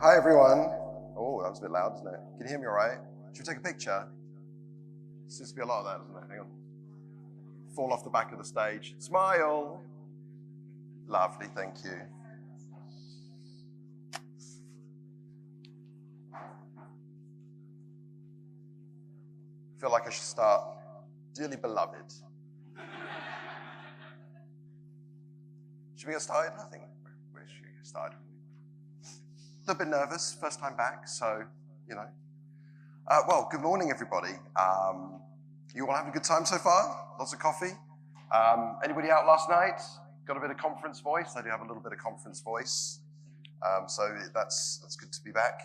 Hi everyone. Oh, that was a bit loud, isn't it? Can you hear me all right? Should we take a picture? Seems to be a lot of that, doesn't it? Hang on. Fall off the back of the stage. Smile. Lovely, thank you. I feel like I should start. Dearly beloved. Should we get started? I think we should get started. A little bit nervous, first time back, so, you know. Well, good morning, everybody. You all having a good time so far? Lots of coffee? Anybody out last night? Got a bit of conference voice? I do have a little bit of conference voice. So that's good to be back.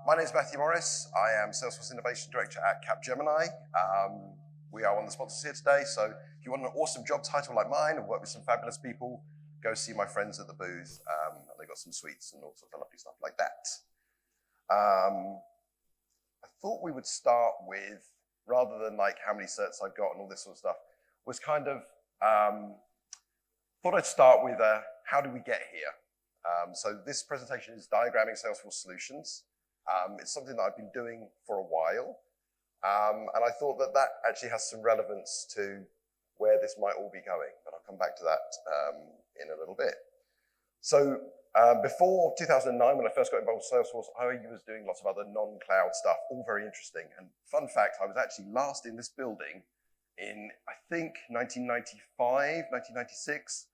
My name is Matthew Morris. I am Salesforce Innovation Director at Capgemini. We are one of the sponsors here today, so if you want an awesome job title like mine and work with some fabulous people, go see my friends at the booth. They got some sweets and all sorts of lovely stuff like that. I thought we would start with, rather than like how many certs I've got and all this sort of stuff, was kind of, thought I'd start with how do we get here? So this presentation is diagramming Salesforce solutions. It's something that I've been doing for a while. And I thought that that actually has some relevance to where this might all be going, but I'll come back to that in a little bit. So before 2009, when I first got involved with Salesforce, I was doing lots of other non-cloud stuff, all very interesting. And fun fact, I was actually last in this building in, I think, 1995, 1996,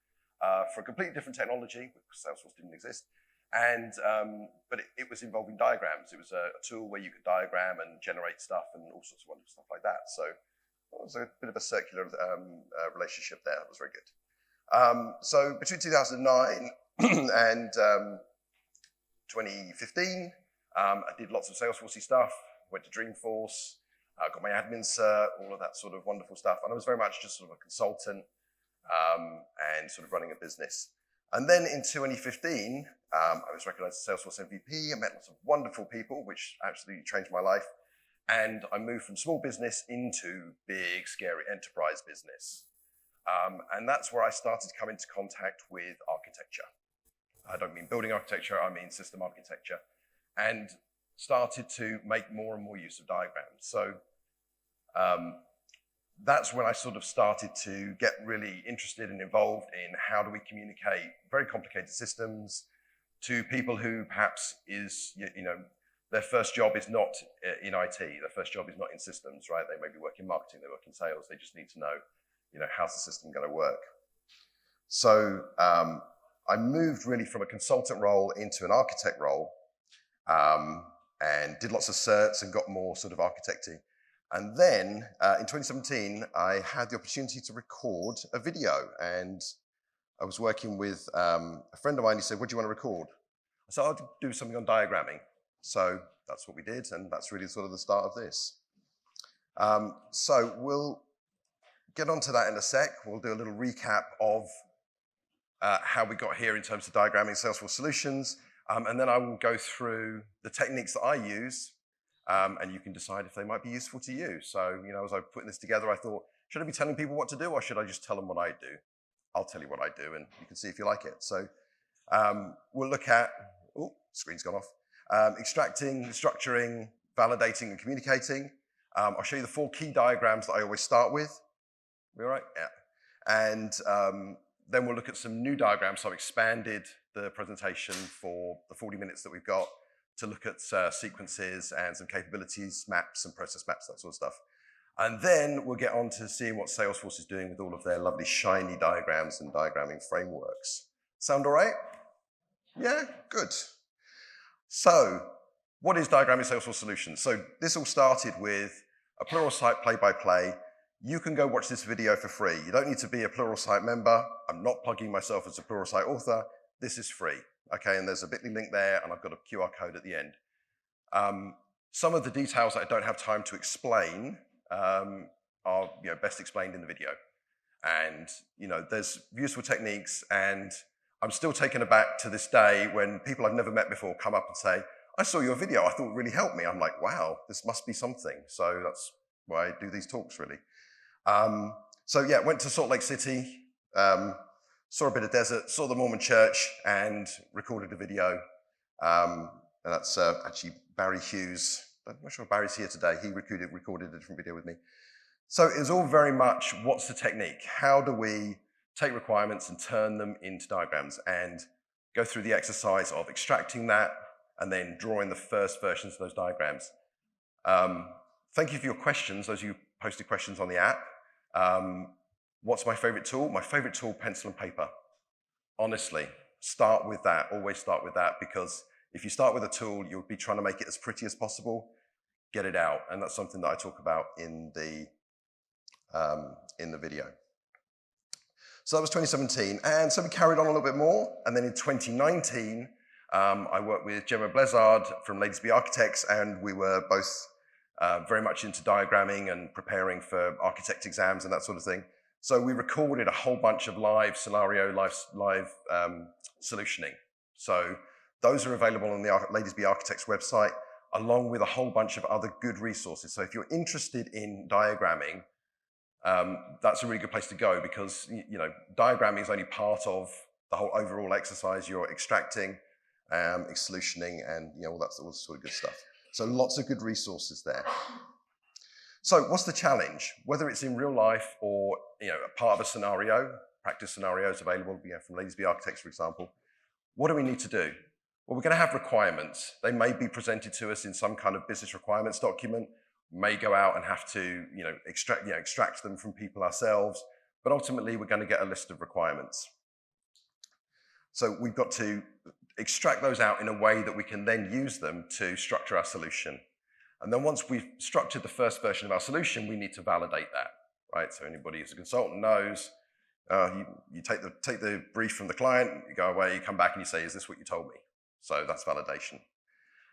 for a completely different technology, because Salesforce didn't exist. And, but it was involving diagrams. It was a tool where you could diagram and generate stuff and all sorts of wonderful stuff like that. So it was a bit of a circular relationship there. That was very good. So between 2009 and 2015, I did lots of Salesforce-y stuff, went to Dreamforce, got my admin cert, all of that sort of wonderful stuff. And I was very much just sort of a consultant and sort of running a business. And then in 2015, I was recognized as Salesforce MVP. I met lots of wonderful people, which absolutely changed my life. And I moved from small business into big, scary enterprise business. And that's where I started to come into contact with architecture. I don't mean building architecture, I mean system architecture. And started to make more and more use of diagrams. So that's when I sort of started to get really interested and involved in how do we communicate very complicated systems to people who perhaps is, you know, their first job is not in IT, their first job is not in systems, right? They may be working marketing, they work in sales, they just need to know, you know, how's the system going to work? So I moved really from a consultant role into an architect role and did lots of certs and got more sort of architecting. And then in 2017, I had the opportunity to record a video, and I was working with a friend of mine. He said, "What do you want to record?" I said, "I'll do something on diagramming." So that's what we did, and that's really sort of the start of this. So we'll get onto that in a sec. We'll do a little recap of how we got here in terms of diagramming Salesforce solutions, and then I will go through the techniques that I use. And you can decide if they might be useful to you. So, you know, as I was putting this together, I thought, should I be telling people what to do, or should I just tell them what I do? I'll tell you what I do, and you can see if you like it. So we'll look at, oh, screen's gone off, extracting, structuring, validating, and communicating. I'll show you the 4 key diagrams that I always start with. We all right? Yeah. And then we'll look at some new diagrams. So I've expanded the presentation for the 40 minutes that we've got to look at sequences and some capabilities, maps and process maps, that sort of stuff. And then we'll get on to seeing what Salesforce is doing with all of their lovely shiny diagrams and diagramming frameworks. Sound all right? Yeah, good. So what is diagramming Salesforce solutions? So this all started with a Pluralsight play-by-play. You can go watch this video for free. You don't need to be a Pluralsight member. I'm not plugging myself as a Pluralsight author. This is free. Okay, and there's a bit.ly link there, and I've got a QR code at the end. Some of the details that I don't have time to explain are, you know, best explained in the video. And, you know, there's useful techniques, and I'm still taken aback to this day when people I've never met before come up and say, "I saw your video, I thought it really helped me." I'm like, wow, this must be something. So that's why I do these talks, really. So yeah, went to Salt Lake City, saw a bit of desert, saw the Mormon church, and recorded a video And that's actually Barry Hughes. I'm not sure if Barry's here today. He recorded a different video with me. So it's all very much, what's the technique? How do we take requirements and turn them into diagrams and go through the exercise of extracting that and then drawing the first versions of those diagrams? Thank you for your questions, those of you who posted questions on the app. What's my favorite tool? My favorite tool, pencil and paper. Honestly, start with that. Always start with that, because if you start with a tool, you'll be trying to make it as pretty as possible. Get it out, and that's something that I talk about in the video. So that was 2017, and so we carried on a little bit more, and then in 2019, I worked with Gemma Blizzard from Ladies Be Architects, and we were both very much into diagramming and preparing for architect exams and that sort of thing. So we recorded a whole bunch of live scenario, live solutioning. So those are available on the Ladies Be Architects website, along with a whole bunch of other good resources. So if you're interested in diagramming, that's a really good place to go, because diagramming is only part of the whole overall exercise. You're extracting, solutioning, and all that sort of good stuff. So lots of good resources there. So what's the challenge? Whether it's in real life or a part of a scenario, practice scenarios available from Ladies Be Architects, for example, what do we need to do? Well, we're going to have requirements. They may be presented to us in some kind of business requirements document. We may go out and have to extract them from people ourselves, but ultimately we're going to get a list of requirements. So we've got to extract those out in a way that we can then use them to structure our solution. And then once we've structured the first version of our solution, we need to validate that, right? So anybody who's a consultant knows, you take the brief from the client, you go away, you come back and you say, is this what you told me? So that's validation.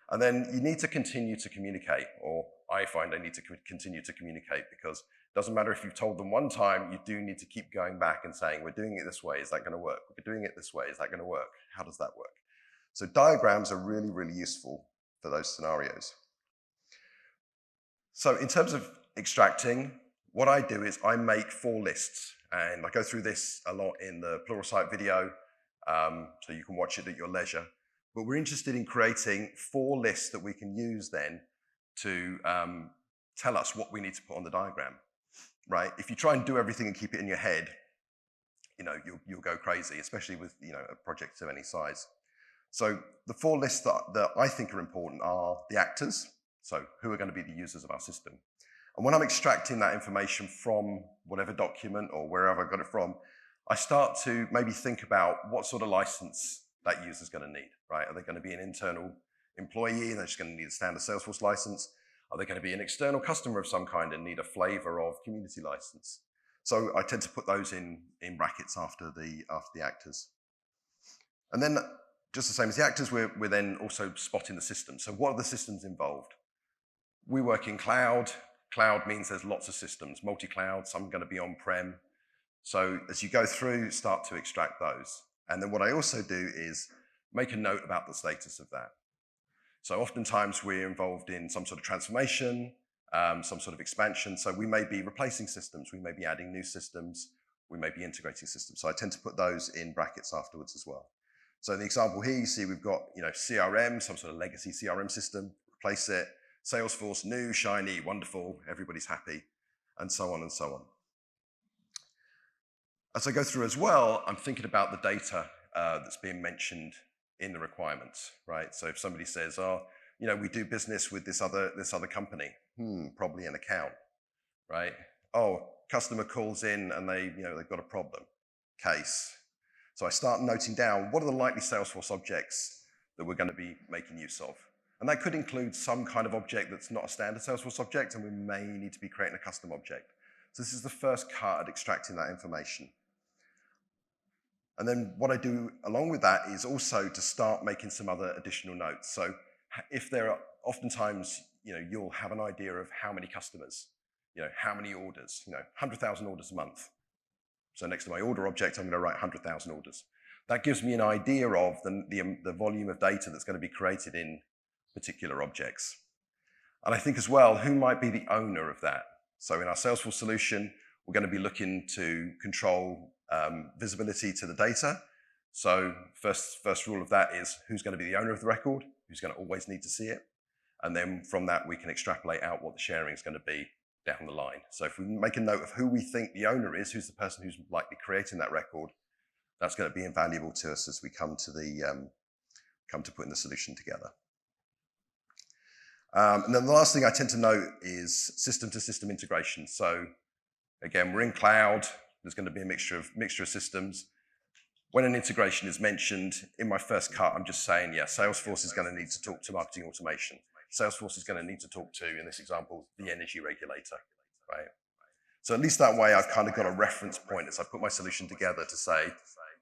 And then you need to continue to communicate, or I find I need to continue to communicate, because it doesn't matter if you've told them one time, you do need to keep going back and saying, we're doing it this way, is that going to work? We're doing it this way, is that going to work? How does that work? So diagrams are really, really useful for those scenarios. So in terms of extracting, what I do is I make 4 lists, and I go through this a lot in the Pluralsight video, so you can watch it at your leisure. But we're interested in creating 4 lists that we can use then to tell us what we need to put on the diagram, right? If you try and do everything and keep it in your head, you'll go crazy, especially with a project of any size. So the 4 lists that I think are important are the actors, so who are going to be the users of our system. And when I'm extracting that information from whatever document or wherever I got it from, I start to maybe think about what sort of license that user is going to need, right? Are they going to be an internal employee and they're just going to need a standard Salesforce license? Are they going to be an external customer of some kind and need a flavor of community license? So I tend to put those in brackets after the actors. And then, just the same as the actors, we're then also spotting the systems. So what are the systems involved? We work in cloud. Cloud means there's lots of systems, multi-cloud, some are going to be on-prem. So as you go through, start to extract those. And then what I also do is make a note about the status of that. So oftentimes we're involved in some sort of transformation, some sort of expansion. So we may be replacing systems, we may be adding new systems, we may be integrating systems. So I tend to put those in brackets afterwards as well. So in the example here, you see we've got CRM, some sort of legacy CRM system, replace it. Salesforce, new, shiny, wonderful, everybody's happy, and so on and so on. As I go through as well, I'm thinking about the data that's being mentioned in the requirements, right? So if somebody says, we do business with this other company, probably an account, right? Oh, customer calls in and they've got a problem, case. So I start noting down what are the likely Salesforce objects that we're going to be making use of. And that could include some kind of object that's not a standard Salesforce object, and we may need to be creating a custom object. So this is the first cut at extracting that information. And then what I do along with that is also to start making some other additional notes. So if there are, oftentimes, you'll have an idea of how many customers, how many orders, 100,000 orders a month. So next to my order object, I'm going to write 100,000 orders. That gives me an idea of the volume of data that's going to be created in particular objects. And I think as well, who might be the owner of that? So in our Salesforce solution, we're going to be looking to control visibility to the data. So first rule of that is who's going to be the owner of the record, who's going to always need to see it. And then from that, we can extrapolate out what the sharing is going to be down the line. So if we make a note of who we think the owner is, who's the person who's likely creating that record, that's going to be invaluable to us as we come to putting the solution together. And then the last thing I tend to note is system-to-system integration. So again, we're in cloud. There's going to be a mixture of systems. When an integration is mentioned, in my first cut, I'm just saying, yeah, Salesforce is going to need to talk to marketing automation. Salesforce is going to need to talk to, in this example, the energy regulator, right? So at least that way, I've kind of got a reference point as I put my solution together to say,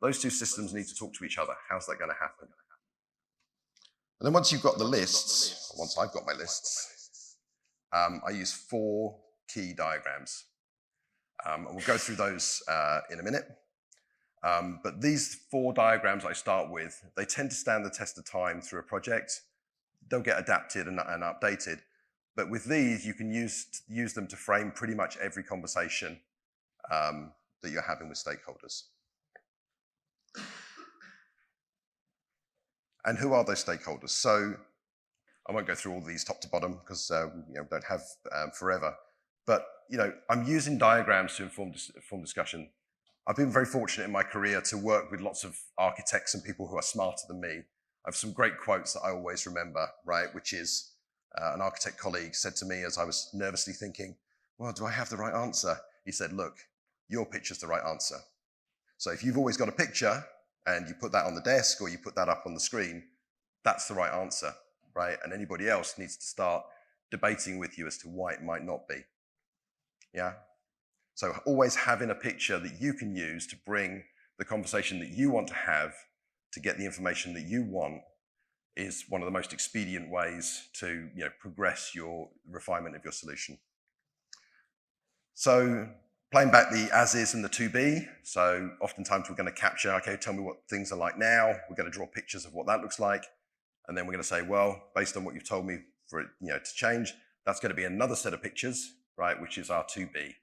those two systems need to talk to each other. How's that going to happen? And then once you've got the lists, once I've got my lists, I use 4 key diagrams. And we'll go through those in a minute. But these 4 diagrams I start with, they tend to stand the test of time through a project. They'll get adapted and updated. But with these, you can use them to frame pretty much every conversation that you're having with stakeholders. And who are those stakeholders? So I won't go through all these top to bottom because we don't have forever. But I'm using diagrams to inform discussion. I've been very fortunate in my career to work with lots of architects and people who are smarter than me. I have some great quotes that I always remember, right? Which is an architect colleague said to me as I was nervously thinking, well, do I have the right answer? He said, look, your picture's the right answer. So if you've always got a picture and you put that on the desk or you put that up on the screen, that's the right answer, right? And anybody else needs to start debating with you as to why it might not be. Yeah? So always having a picture that you can use to bring the conversation that you want to have to get the information that you want is one of the most expedient ways to progress your refinement of your solution. So playing back the as is and the to be. So oftentimes we're going to capture, okay, tell me what things are like now. We're going to draw pictures of what that looks like. And then we're going to say, well, based on what you've told me for it to change, that's going to be another set of pictures, right, which is our to be.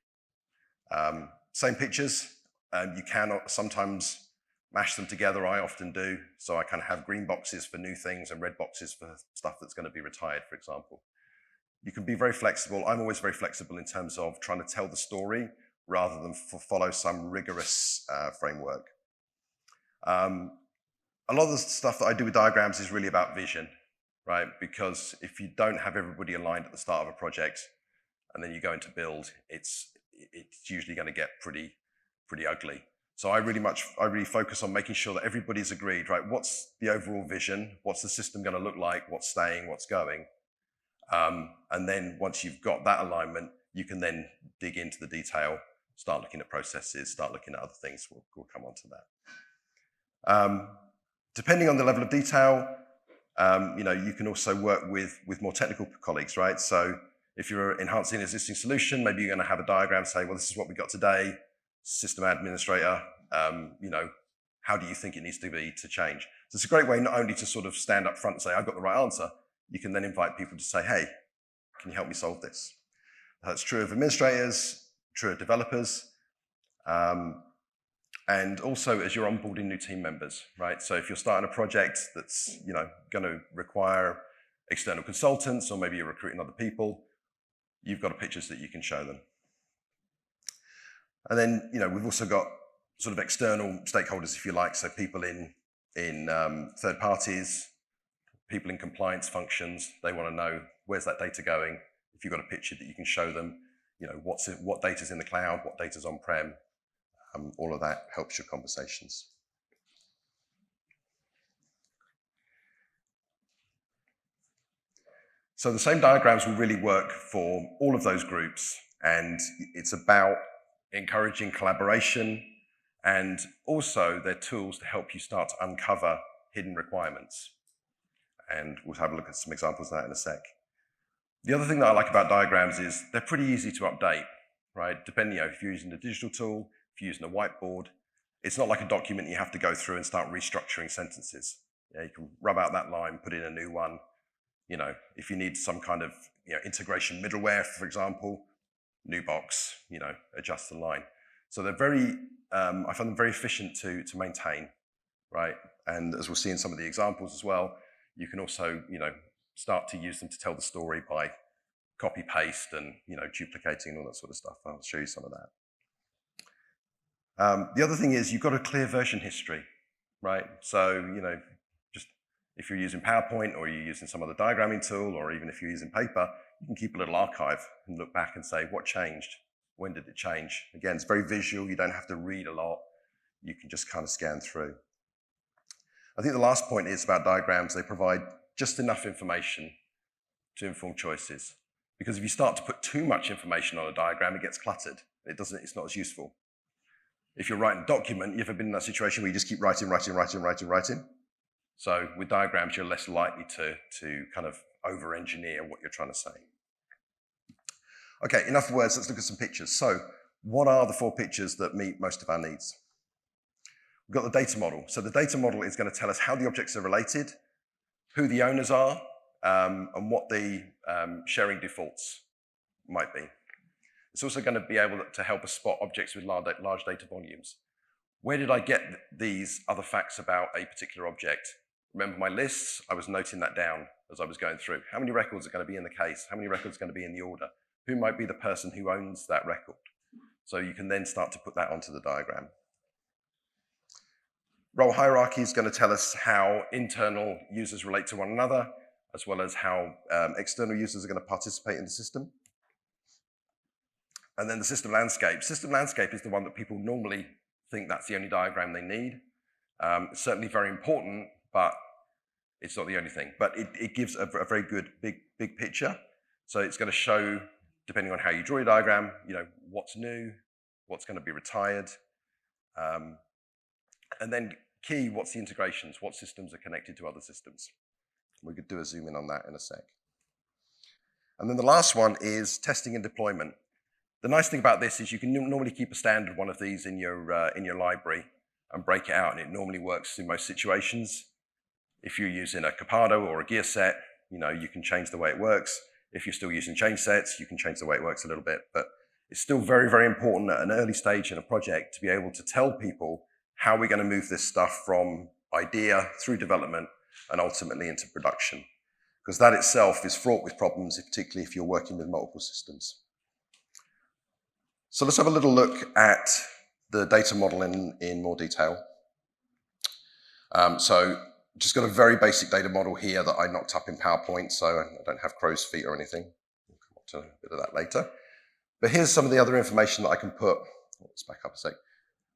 Same pictures, you can sometimes mash them together, I often do. So I kind of have green boxes for new things and red boxes for stuff that's going to be retired, for example. You can be very flexible. I'm always very flexible in terms of trying to tell the story rather than follow some rigorous framework. A lot of the stuff that I do with diagrams is really about vision, right? Because if you don't have everybody aligned at the start of a project and then you go into build, it's usually going to get pretty ugly. So I really focus on making sure that everybody's agreed, right? What's the overall vision? What's the system going to look like? What's staying? What's going? And then once you've got that alignment, you can then dig into the detail, start looking at processes, start looking at other things. We'll come on to that. Depending on the level of detail, you can also work with more technical colleagues, right? So if you're enhancing an existing solution, maybe you're going to have a diagram say, well, this is what we got today. System administrator, how do you think it needs to be to change? So it's a great way not only to sort of stand up front and say, I've got the right answer, you can then invite people to say, hey, can you help me solve this? That's true of administrators, true of developers, and also as you're onboarding new team members, right? So if you're starting a project that's going to require external consultants, or maybe you're recruiting other people, you've got pictures that you can show them. And then, we've also got sort of external stakeholders, if you like, so people in third parties, people in compliance functions. They want to know, where's that data going? If you've got a picture that you can show them, what data's in the cloud, what data's on-prem, all of that helps your conversations. So the same diagrams will really work for all of those groups, and it's about encouraging collaboration, and also they're tools to help you start to uncover hidden requirements. And we'll have a look at some examples of that in a sec. The other thing that I like about diagrams is they're pretty easy to update, right? Depending, if you're using a digital tool, if you're using a whiteboard, it's not like a document you have to go through and start restructuring sentences. You can rub out that line, put in a new one. If you need some kind of integration middleware, for example, new box, adjust the line. So they're very, I find them very efficient to maintain. right? And as we'll see in some of the examples as well, you can also, start to use them to tell the story by copy paste and, duplicating and all that sort of stuff. I'll show you some of that. The other thing is you've got a clear version history, right? So, just if you're using PowerPoint or you're using some other diagramming tool, or even if you're using paper, you can keep a little archive and look back and say, what changed? When did it change? Again, it's very visual. You don't have to read a lot. You can just kind of scan through. I think the last point is about diagrams. They provide just enough information to inform choices. Because if you start to put too much information on a diagram, it gets cluttered. It's not as useful. If you're writing a document, you've ever been in that situation where you just keep writing? So with diagrams, you're less likely to kind of over-engineer what you're trying to say. Okay, enough words, let's look at some pictures. So what are the 4 pictures that meet most of our needs? We've got the data model. So the data model is going to tell us how the objects are related, who the owners are, and what the sharing defaults might be. It's also going to be able to help us spot objects with large data volumes. Where did I get these other facts about a particular object? Remember my lists? I was noting that down as I was going through. How many records are going to be in the case? How many records are going to be in the order? Who might be the person who owns that record? So you can then start to put that onto the diagram. Role hierarchy is going to tell us how internal users relate to one another, as well as how external users are going to participate in the system. And then the system landscape. System landscape is the one that people normally think that's the only diagram they need. It's certainly very important, but it's not the only thing. But it gives a very good big picture. So it's going to show, depending on how you draw your diagram, what's new, what's going to be retired. And then key, what's the integrations? What systems are connected to other systems? We could do a zoom in on that in a sec. And then the last one is testing and deployment. The nice thing about this is you can normally keep a standard one of these in your library and break it out, and it normally works in most situations. If you're using a Capado or a gear set, you can change the way it works. If you're still using change sets, you can change the way it works a little bit. But it's still very, very important at an early stage in a project to be able to tell people how we're going to move this stuff from idea through development and ultimately into production. Because that itself is fraught with problems, particularly if you're working with multiple systems. So let's have a little look at the data model in more detail. So just got a very basic data model here that I knocked up in PowerPoint, so I don't have crow's feet or anything. We'll come on to a bit of that later. But here's some of the other information that I can put. Let's back up a sec.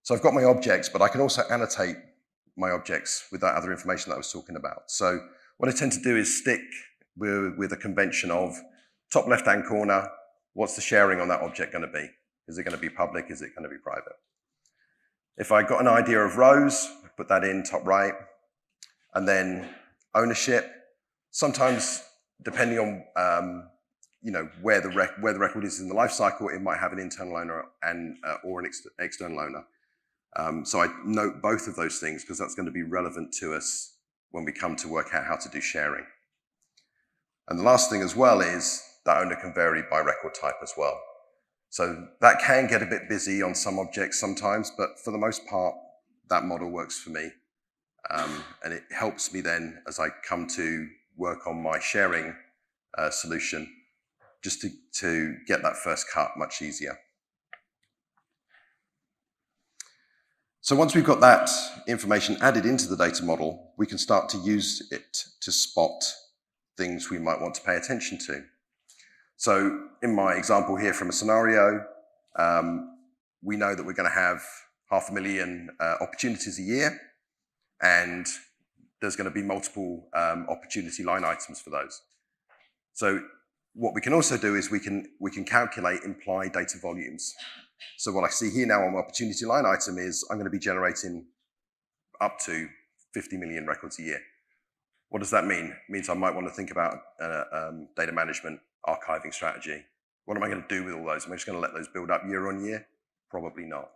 So I've got my objects, but I can also annotate my objects with that other information that I was talking about. So what I tend to do is stick with a convention of top left-hand corner, what's the sharing on that object going to be? Is it going to be public? Is it going to be private? If I got an idea of rows, put that in top right. And then ownership, sometimes depending on where the record is in the life cycle, it might have an internal owner or an external owner. So I note both of those things because that's going to be relevant to us when we come to work out how to do sharing. And the last thing as well is that owner can vary by record type as well. So that can get a bit busy on some objects sometimes, but for the most part, that model works for me. And it helps me then as I come to work on my sharing solution, just to get that first cut much easier. So once we've got that information added into the data model, we can start to use it to spot things we might want to pay attention to. So in my example here from a scenario, we know that we're going to have 500,000 opportunities a year, and there's going to be multiple opportunity line items for those. So what we can also do is we can calculate implied data volumes. So what I see here now on my opportunity line item is I'm going to be generating up to 50 million records a year. What does that mean? It means I might want to think about data management, archiving strategy. What am I going to do with all those? Am I just going to let those build up year on year? Probably not.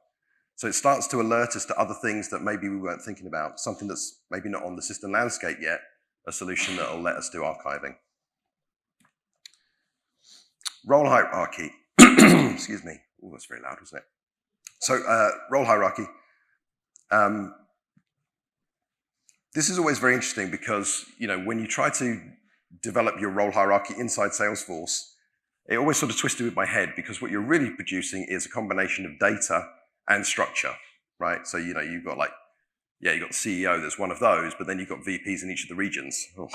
So it starts to alert us to other things that maybe we weren't thinking about, something that's maybe not on the system landscape yet, a solution that will let us do archiving. Role hierarchy. Excuse me. Oh, that's very loud, wasn't it? So role hierarchy. This is always very interesting because, when you try to develop your role hierarchy inside Salesforce, it always sort of twisted with my head because what you're really producing is a combination of data and structure, right? So, you've got you've got the CEO, there's one of those, but then you've got VPs in each of the regions. Oh.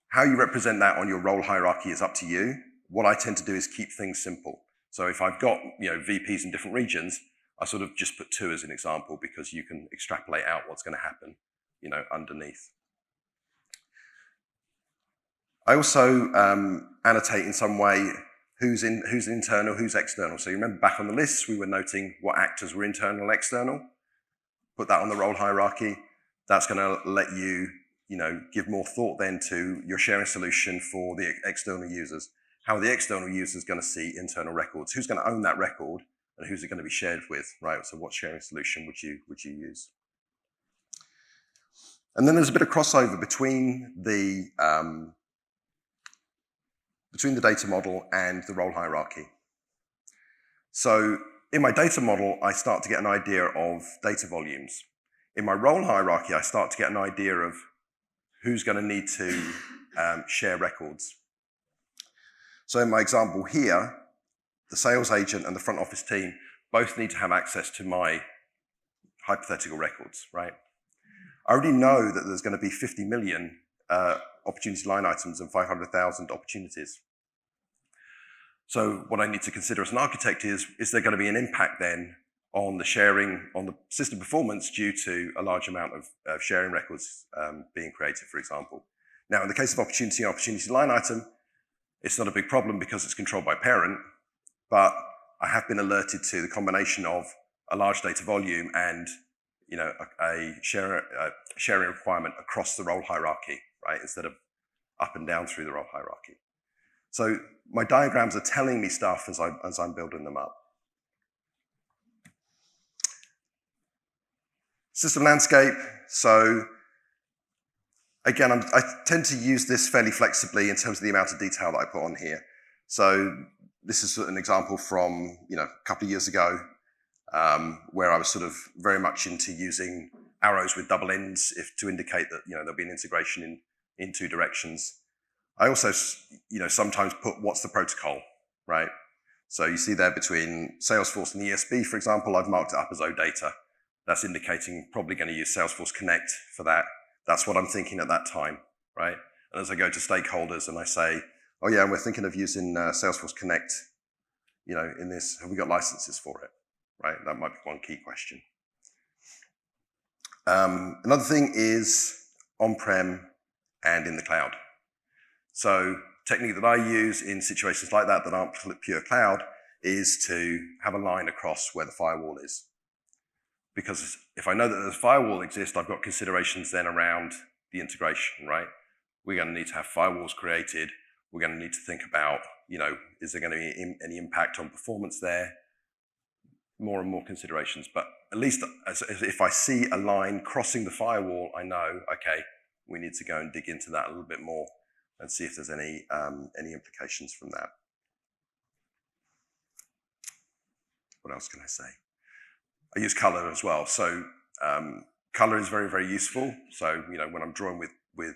How you represent that on your role hierarchy is up to you. What I tend to do is keep things simple. So if I've got, VPs in different regions, I sort of just put 2 as an example because you can extrapolate out what's going to happen, underneath. I also annotate in some way who's internal, who's external. So you remember back on the lists, we were noting what actors were internal and external. Put that on the role hierarchy. That's going to let you, give more thought then to your sharing solution for the external users. How are the external users going to see internal records? Who's going to own that record, and who's it going to be shared with, right? So what sharing solution would you use? And then there's a bit of crossover between the data model and the role hierarchy. So in my data model, I start to get an idea of data volumes. In my role hierarchy, I start to get an idea of who's going to need to share records. So in my example here, the sales agent and the front office team both need to have access to my hypothetical records, right? I already know that there's going to be 50 million opportunity line items and 500,000 opportunities. So what I need to consider as an architect is there going to be an impact then on the sharing, on the system performance due to a large amount of sharing records being created, for example. Now, in the case of opportunity line item, it's not a big problem because it's controlled by parent, but I have been alerted to the combination of a large data volume and a sharing requirement across the role hierarchy, right, instead of up and down through the role hierarchy. So my diagrams are telling me stuff as I'm building them up. System landscape. So again, I tend to use this fairly flexibly in terms of the amount of detail that I put on here. So this is an example from a couple of years ago where I was sort of very much into using arrows with double ends to indicate that there'll be an integration in 2 directions. I also sometimes put what's the protocol, right? So you see there between Salesforce and ESB, for example, I've marked it up as OData. That's indicating probably going to use Salesforce Connect for that. That's what I'm thinking at that time, right? And as I go to stakeholders and I say, oh yeah, we're thinking of using Salesforce Connect, in this, have we got licenses for it, right? That might be one key question. Another thing is on-prem and in the cloud. So technique that I use in situations like that aren't pure cloud is to have a line across where the firewall is. Because if I know that there's a firewall exists, I've got considerations then around the integration, right? We're going to need to have firewalls created. We're going to need to think about, is there going to be any impact on performance there? More and more considerations. But at least as if I see a line crossing the firewall, I know, okay, we need to go and dig into that a little bit more and see if there's any implications from that. What else can I say? I use color as well. So color is very, very useful. So when I'm drawing with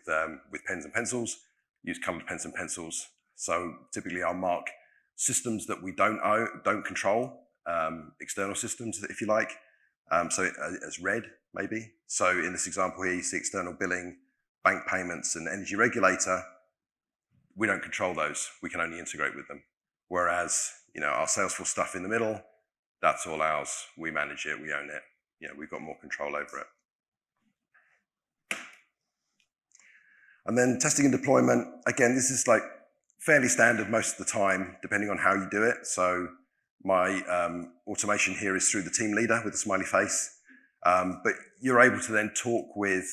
pens and pencils, use colored pens and pencils. So typically I'll mark systems that we don't control, external systems, if you like. So as red, maybe. So in this example here, you see external billing, bank payments, and energy regulator. We don't control those. We can only integrate with them. Whereas, our Salesforce stuff in the middle, that's all ours. We manage it. We own it. We've got more control over it. And then testing and deployment. Again, this is like fairly standard most of the time, depending on how you do it. So my automation here is through the team leader with a smiley face. But you're able to then talk with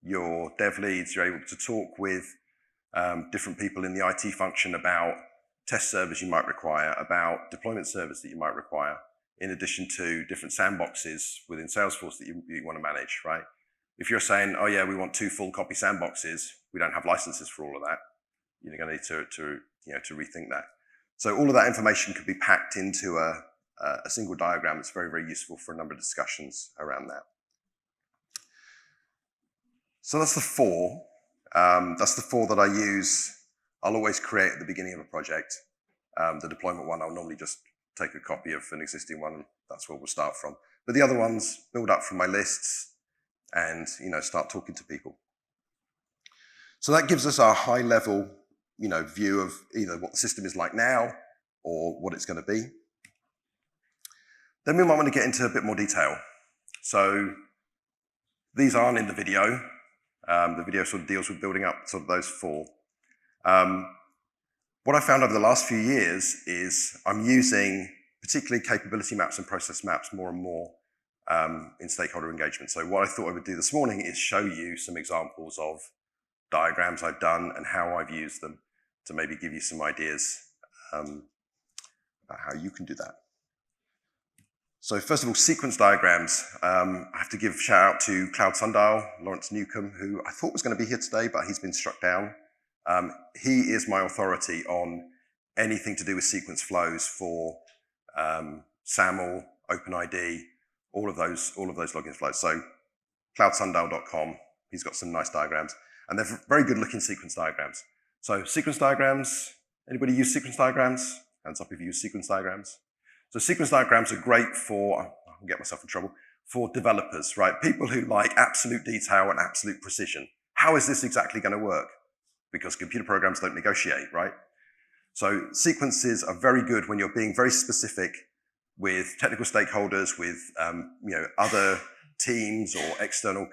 your dev leads. You're able to talk with different people in the IT function about test servers you might require, about deployment servers that you might require, in addition to different sandboxes within Salesforce that you want to manage, right? If you're saying, oh yeah, we want 2 full copy sandboxes, we don't have licenses for all of that, you're going to need to rethink that. So all of that information could be packed into a single diagram that's very, very useful for a number of discussions around that. So that's the four. That's the four that I use. I'll always create at the beginning of a project. The deployment one, I'll normally just take a copy of an existing one. That's where we'll start from. But the other ones build up from my lists and start talking to people. So that gives us our high level view of either what the system is like now or what it's going to be. Then we might want to get into a bit more detail. So these aren't in the video. The video sort of deals with building up sort of those four. What I found over the last few years is I'm using particularly capability maps and process maps more and more in stakeholder engagement. So what I thought I would do this morning is show you some examples of diagrams I've done and how I've used them to maybe give you some ideas about how you can do that. So first of all, sequence diagrams. I have to give a shout out to Cloud Sundial, Lawrence Newcomb, who I thought was going to be here today, but he's been struck down. He is my authority on anything to do with sequence flows for SAML, OpenID, all of those login flows. So cloudsundial.com, he's got some nice diagrams, and they're very good looking sequence diagrams. So sequence diagrams, anybody use sequence diagrams? Hands up if you use sequence diagrams. So sequence diagrams are great for, I'll get myself in trouble, for developers, right? People who like absolute detail and absolute precision. How is this exactly going to work? Because computer programs don't negotiate, right? So sequences are very good when you're being very specific with technical stakeholders, with other teams or external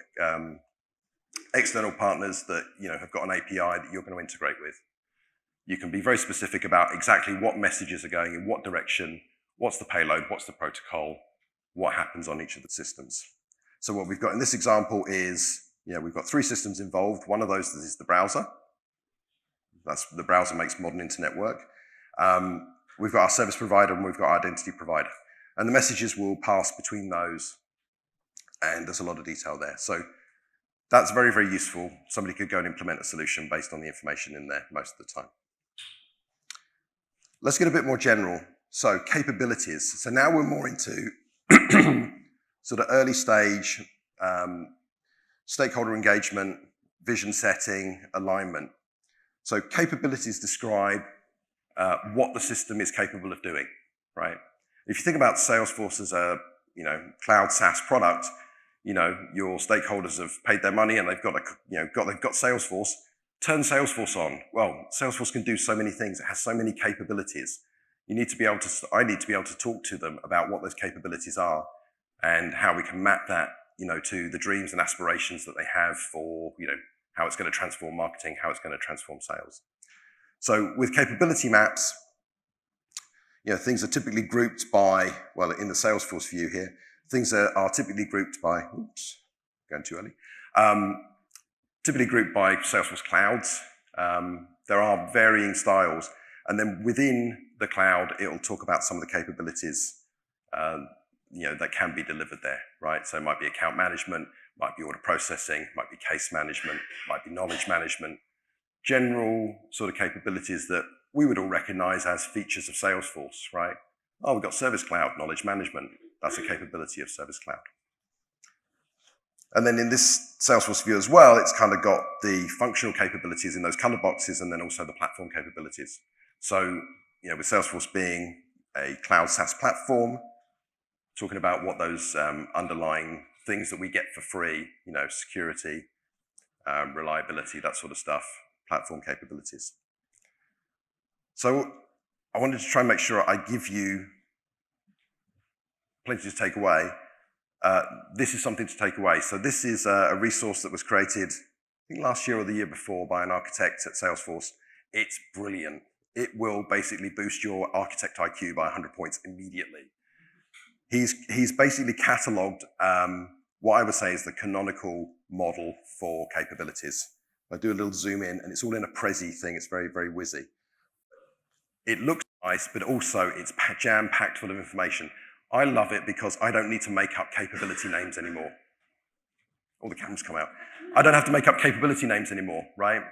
partners that have got an API that you're going to integrate with. You can be very specific about exactly what messages are going in what direction, what's the payload, what's the protocol, what happens on each of the systems. So what we've got in this example is, we've got three systems involved. One of those is the browser. That's the browser makes modern internet work. We've got our service provider and we've got our identity provider. And the messages will pass between those. And there's a lot of detail there. So that's very, very useful. Somebody could go and implement a solution based on the information in there most of the time. Let's get a bit more general. So capabilities. So now we're more into sort of early stage stakeholder engagement, vision setting, alignment. So capabilities describe what the system is capable of doing, right? If you think about Salesforce as a cloud SaaS product, your stakeholders have paid their money and they've got Salesforce. Turn Salesforce on. Well, Salesforce can do so many things. It has so many capabilities. I need to be able to talk to them about what those capabilities are and how we can map that, to the dreams and aspirations that they have for, how it's going to transform marketing, how it's going to transform sales. So with capability maps, things are typically grouped by, well, in the Salesforce view here, things are typically grouped by, oops, going too early, typically grouped by Salesforce clouds. There are varying styles. And then within the cloud, it will talk about some of the capabilities that can be delivered there, right? So it might be account management, might be order processing, might be case management, might be knowledge management, general sort of capabilities that we would all recognize as features of Salesforce, right? Oh, we've got Service Cloud, knowledge management. That's a capability of Service Cloud. And then in this Salesforce view as well, it's kind of got the functional capabilities in those color boxes and then also the platform capabilities. So, with Salesforce being a cloud SaaS platform, talking about what those underlying things that we get for free, security, reliability, that sort of stuff, platform capabilities. So I wanted to try and make sure I give you plenty to take away. This is something to take away. So this is a resource that was created, I think last year or the year before, by an architect at Salesforce. It's brilliant. It will basically boost your architect IQ by 100 points immediately. He's basically cataloged what I would say is the canonical model for capabilities. I do a little zoom in, and it's all in a Prezi thing. It's very, very whizzy. It looks nice, but also it's jam-packed full of information. I love it because I don't need to make up capability names anymore. All the cameras come out. I don't have to make up capability names anymore, right?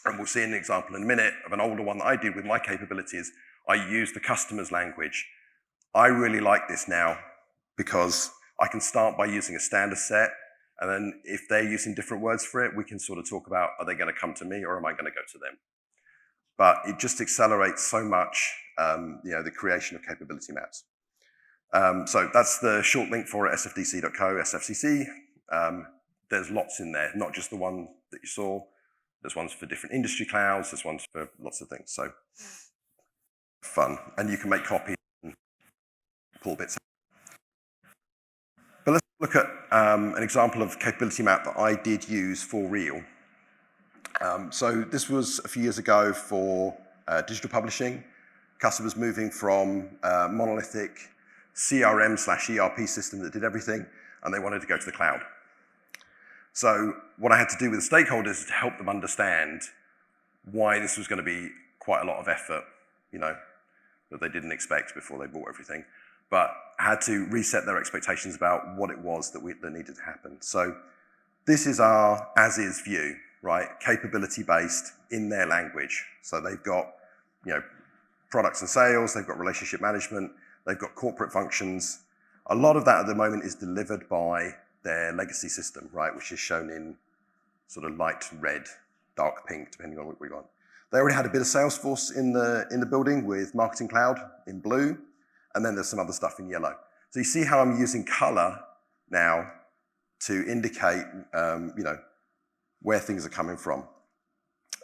And we'll see an example in a minute of an older one that I did with my capabilities. I use the customer's language. I really like this now because I can start by using a standard set, And then if they're using different words for it, we can sort of talk about, are they going to come to me or am I going to go to them? But it just accelerates so much, the creation of capability maps. So that's the short link for it, sfdc.co, sfcc. There's lots in there, not just the one that you saw. There's ones for different industry clouds. There's ones for lots of things. So fun. And you can make copies and pull bits out. But let's look at an example of capability map that I did use for real. So this was a few years ago for digital publishing. Customers moving from monolithic CRM/ERP system that did everything, and they wanted to go to the cloud. So what I had to do with the stakeholders is to help them understand why this was going to be quite a lot of effort, that they didn't expect before they bought everything, but had to reset their expectations about what it was that needed to happen. So this is our as-is view, right? Capability-based in their language. So they've got, products and sales, they've got relationship management, they've got corporate functions. A lot of that at the moment is delivered by their legacy system, right, which is shown in sort of light red, dark pink, depending on what we want. They already had a bit of Salesforce in the building with Marketing Cloud in blue, and then there's some other stuff in yellow. So you see how I'm using color now to indicate, where things are coming from.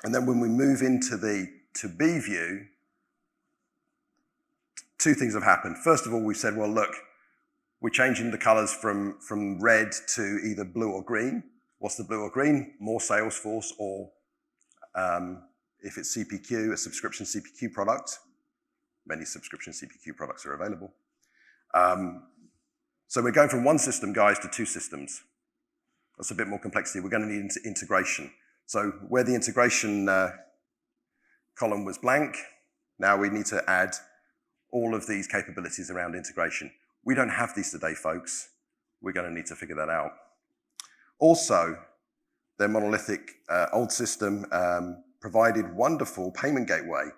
And then when we move into the to-be view, two things have happened. First of all, we said, well, look, we're changing the colors from red to either blue or green. What's the blue or green? More Salesforce, or if it's CPQ, a subscription CPQ product. Many subscription CPQ products are available. So we're going from one system, guys, to two systems. That's a bit more complexity. We're going to need integration. So where the integration column was blank, now we need to add all of these capabilities around integration. We don't have these today, folks. We're going to need to figure that out. Also, their monolithic old system provided wonderful payment gateway.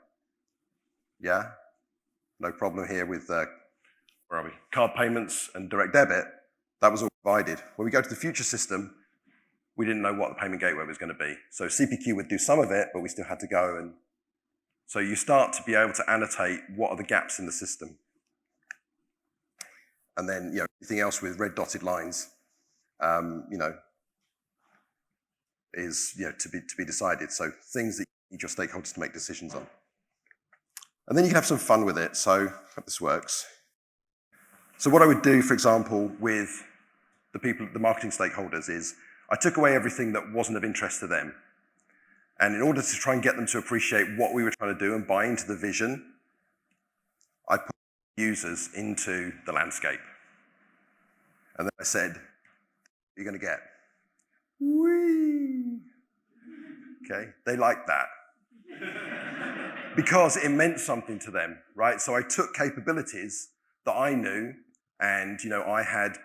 Yeah, no problem here with, where are we? Card payments and direct debit. That was all provided. When we go to the future system, we didn't know what the payment gateway was going to be. So CPQ would do some of it, but we still had to go. And so you start to be able to annotate what are the gaps in the system. And then, anything else with red dotted lines, is, to be decided. So things that you need your stakeholders to make decisions on. And then you can have some fun with it. So I hope this works. So what I would do, for example, with the marketing stakeholders is I took away everything that wasn't of interest to them. And in order to try and get them to appreciate what we were trying to do and buy into the vision, I put users into the landscape. And then I said, what are you going to get? Whee! Okay, they liked that. Because it meant something to them, right? So I took capabilities that I knew and, I had,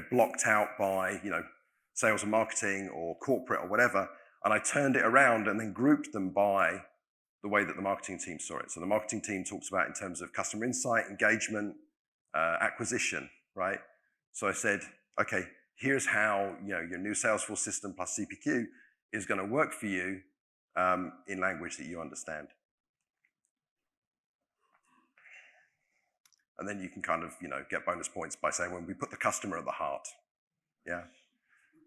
blocked out by, sales and marketing or corporate or whatever, and I turned it around and then grouped them by the way that the marketing team saw it. So the marketing team talks about in terms of customer insight, engagement, acquisition, right? So I said, okay, here's how your new Salesforce system plus CPQ is going to work for you in language that you understand. And then you can kind of get bonus points by saying when we put the customer at the heart. Yeah.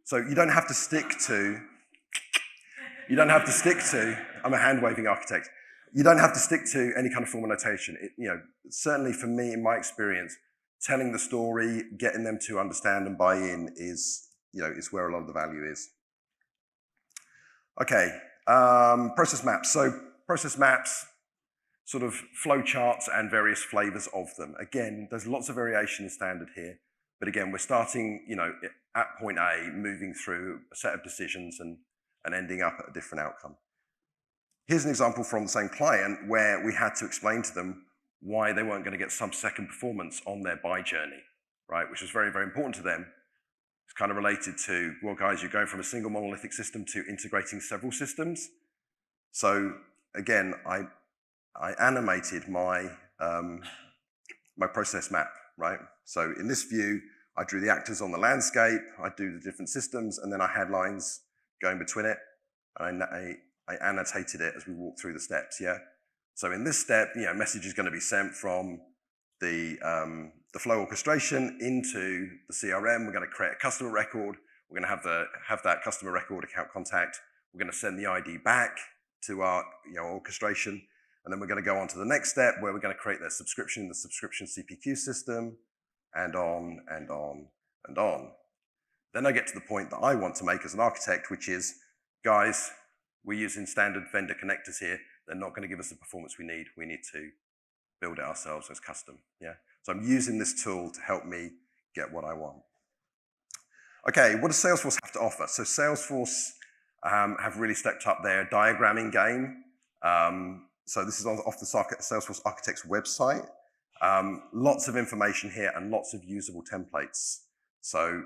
So you don't have to stick to. I'm a hand-waving architect. You don't have to stick to any kind of formal notation. Certainly for me, in my experience, telling the story, getting them to understand and buy in is where a lot of the value is. Okay, process maps. So process maps, sort of flow charts and various flavors of them. Again, there's lots of variation in standard here, but again, we're starting, at point A, moving through a set of decisions and ending up at a different outcome. Here's an example from the same client where we had to explain to them why they weren't going to get sub-second performance on their buy journey, right? Which was very, very important to them. It's kind of related to, well, guys, you're going from a single monolithic system to integrating several systems. So again, I animated my, my process map, right? So in this view, I drew the actors on the landscape, I do the different systems, and then I had lines going between it, and I annotated it as we walked through the steps, yeah? So in this step, message is going to be sent from the flow orchestration into the CRM. We're going to create a customer record. We're going to have that customer record account contact. We're going to send the ID back to our orchestration, and then we're going to go on to the next step where we're going to create their subscription in the subscription CPQ system, and on and on and on. Then I get to the point that I want to make as an architect, which is, guys, we're using standard vendor connectors here. They're not going to give us the performance we need. We need to build it ourselves as custom, yeah? So I'm using this tool to help me get what I want. Okay, what does Salesforce have to offer? So Salesforce have really stepped up their diagramming game. So this is off the Salesforce Architect's website. Lots of information here and lots of usable templates. So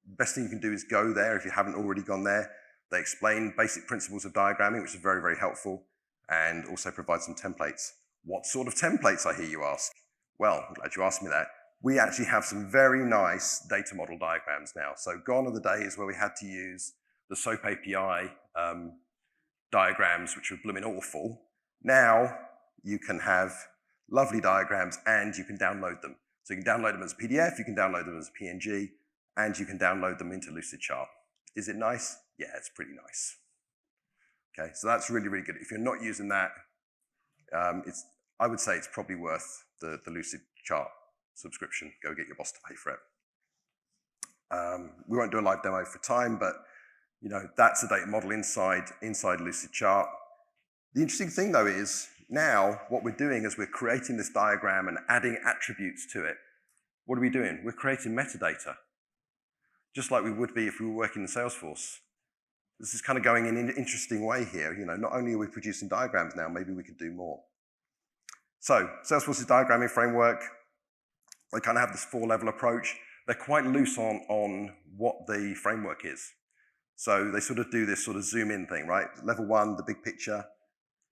best thing you can do is go there if you haven't already gone there. They explain basic principles of diagramming, which is very, very helpful, and also provide some templates. What sort of templates, I hear you ask? Well, I'm glad you asked me that. We actually have some very nice data model diagrams now. So gone are the days where we had to use the SOAP API diagrams, which were blooming awful. Now you can have lovely diagrams and you can download them. So you can download them as a PDF, you can download them as a PNG, and you can download them into Lucidchart. Is it nice? Yeah, it's pretty nice. Okay, so that's really, really good. If you're not using that, I would say it's probably worth the Lucidchart subscription. Go get your boss to pay for it. We won't do a live demo for time, but that's a data model inside Lucidchart. The interesting thing though is now what we're doing is we're creating this diagram and adding attributes to it. What are we doing? We're creating metadata, just like we would be if we were working in Salesforce. This is kind of going in an interesting way here. Not only are we producing diagrams now, maybe we could do more. So Salesforce's diagramming framework, they kind of have this 4-level approach. They're quite loose on what the framework is. So they sort of do this sort of zoom in thing, right? Level 1, the big picture.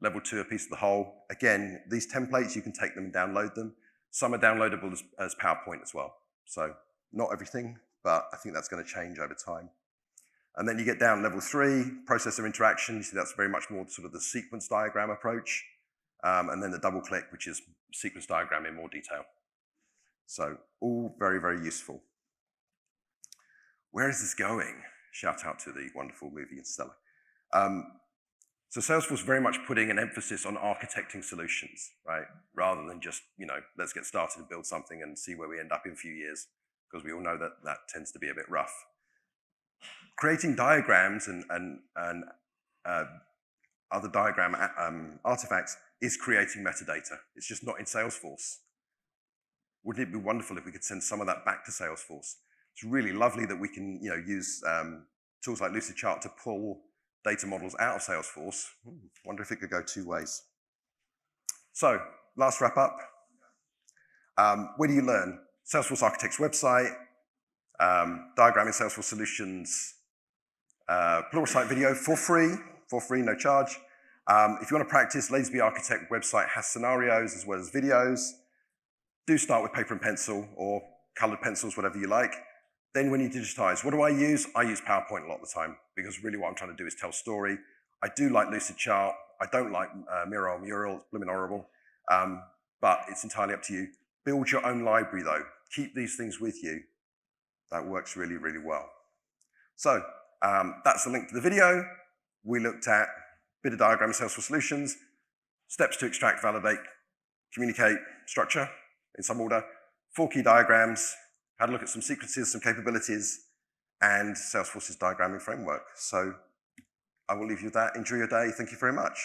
Level 2, a piece of the whole. Again, these templates, you can take them and download them. Some are downloadable as PowerPoint as well. So not everything, but I think that's going to change over time. And then you get down level 3, processor interaction. You see that's very much more sort of the sequence diagram approach. And then the double click, which is sequence diagram in more detail. So all very, very useful. Where is this going? Shout out to the wonderful movie Interstellar. So Salesforce very much putting an emphasis on architecting solutions, right? Rather than just, let's get started and build something and see where we end up in a few years, because we all know that that tends to be a bit rough. Creating diagrams and other diagram artifacts is creating metadata. It's just not in Salesforce. Wouldn't it be wonderful if we could send some of that back to Salesforce? It's really lovely that we can use tools like Lucidchart to pull data models out of Salesforce. Wonder if it could go 2 ways. So, last wrap up. Where do you learn? Salesforce Architect's website, diagramming Salesforce solutions, Pluralsight video for free, no charge. If you want to practice, Lazy Architect website has scenarios as well as videos. Do start with paper and pencil or colored pencils, whatever you like. Then when you digitize, what do I use? I use PowerPoint a lot of the time because really what I'm trying to do is tell story. I do like Lucidchart. I don't like Miro or Mural, it's blooming horrible. But it's entirely up to you. Build your own library though. Keep these things with you. That works really, really well. So that's the link to the video. We looked at a bit of diagram of Salesforce solutions, steps to extract, validate, communicate, structure in some order, 4 key diagrams, had a look at some sequences, some capabilities, and Salesforce's diagramming framework. So I will leave you with that. Enjoy your day. Thank you very much.